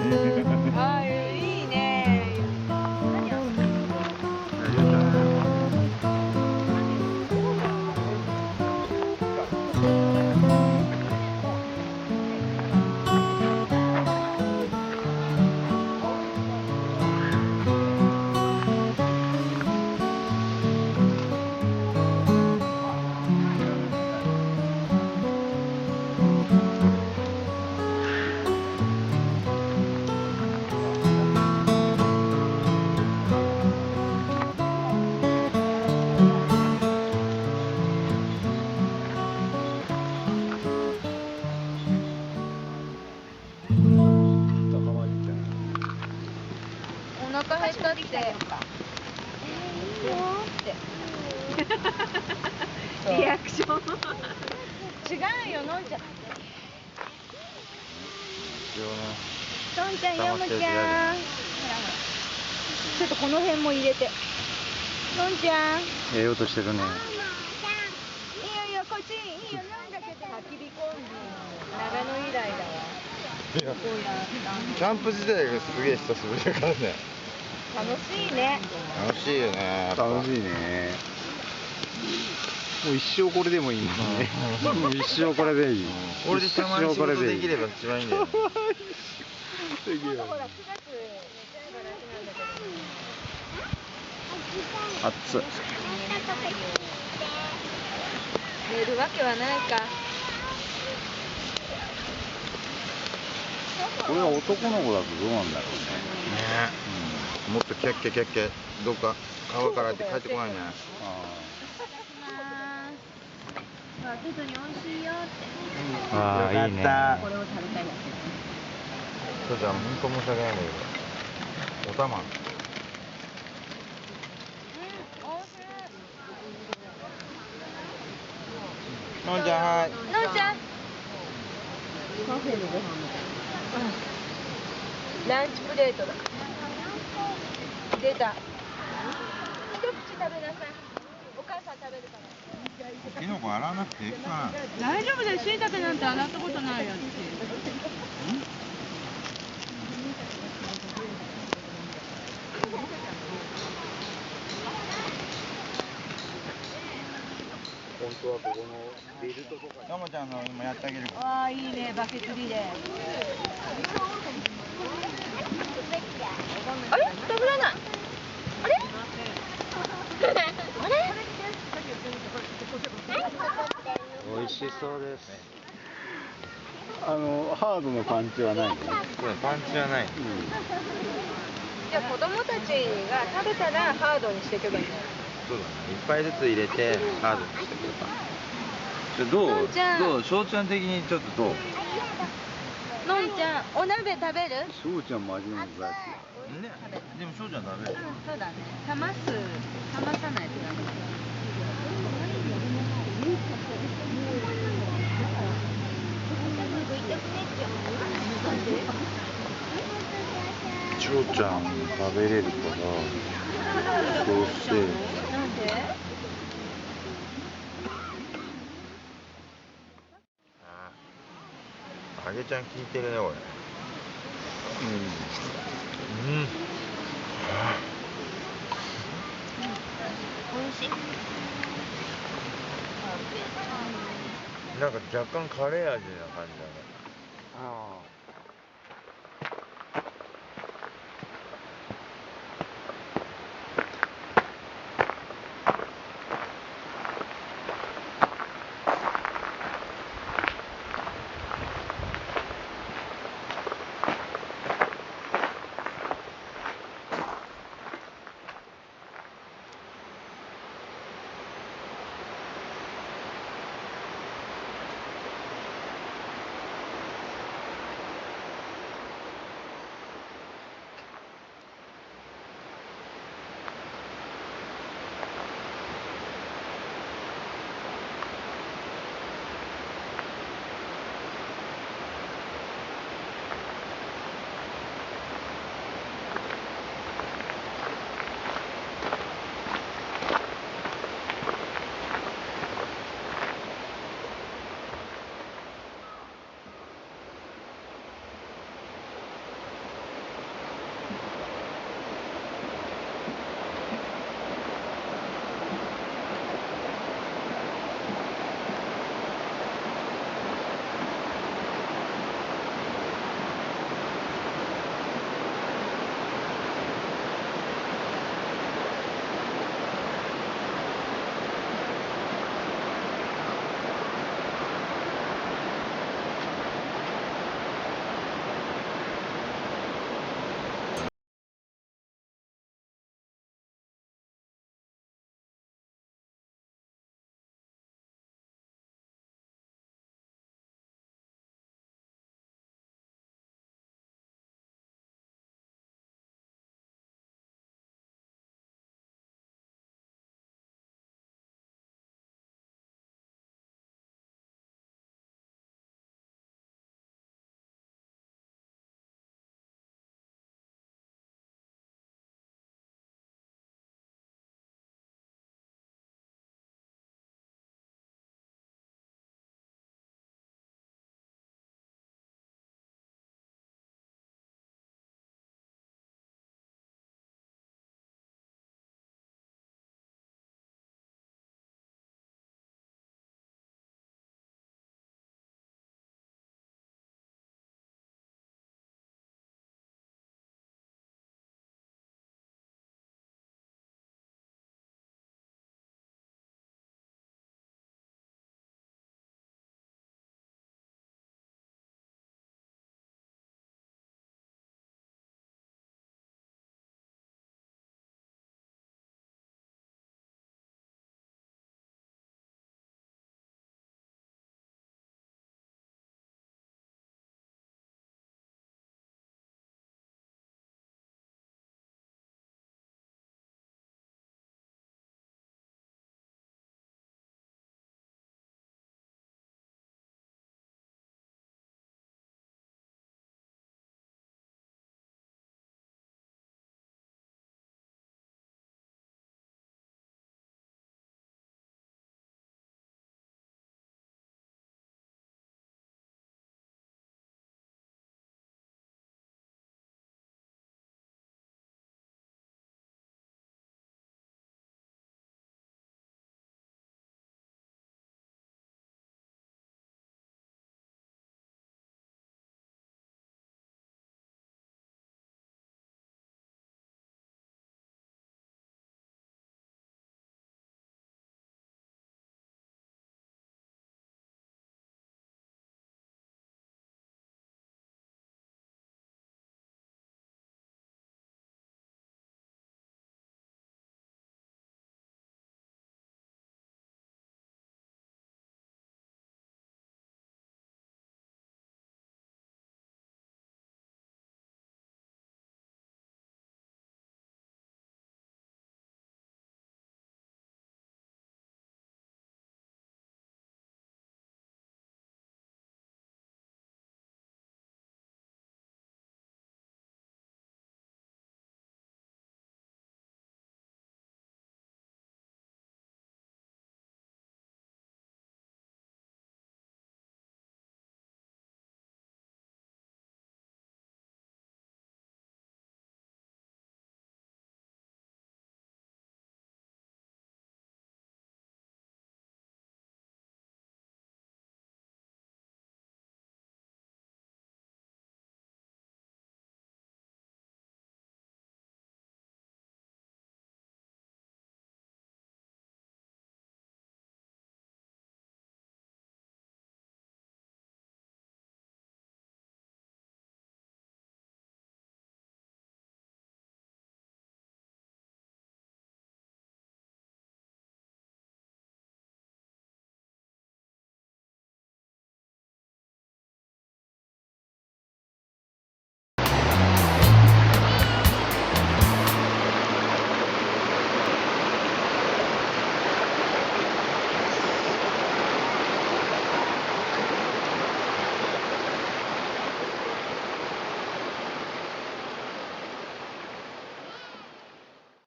ああ、いいね。お腹減ったって。いいよって。リアクション。違うよ、のんちゃん。のんちゃん、よむちゃん。ちょっとこの辺も入れて。のんちゃん。ええ音してるね。いいよ、こっちいいよ、なんだけど。焚き火コンビ、長野以来だわ。キャンプ自体がすげえ久しぶりだからね。楽しいね。楽しいよね。楽しいね。もう一生これでもいいもんね。もう一生これでいい。俺でたまに仕事できれば一番いいんだよ。ほら、9月寝ちゃえば楽なんだけど。熱っ。寝るわけはないか。これは男の子だとどうなんだろうね。もっとキャッキャキャッキャどっか川からって帰ってこないね。テトに美味しいよって。ああ、いいね。これを食べたいだけ。そうじゃん、本当申し訳ないんだけど。おたま。のんちゃん、はい。のんちゃん。カフェのご飯みたいな。ランチプレートだ。出た。一口食べなさい。お母さん食べるから。キノコ洗わなくていいかな。大丈夫です。椎茸なんて洗ったことないよ。本当はここのベルトとか。ともちゃんの今やってあげるから。ああ、いいね、バケツリレー。あれ、食べらない。あれ。あれ。美味しそうです。ハードのパンチはないね。パンチはない。じゃあ子供たちが食べたらハードにしていけばいいんだよ。そうだね。いっぱいずつ入れてハードにしてくれた。のんちゃん、どう翔ちゃん的にちょっとどう？のんちゃん、お鍋食べる？翔ちゃんも味の素だし。ね。でも翔ちゃん食べる。そうだね。冷まさないとダメだ。翔ちゃん食べれるからソーセージ。なんで？あげちゃん聞いてるね、俺。美味しい。なんか若干カレー味な感じだね。ああ。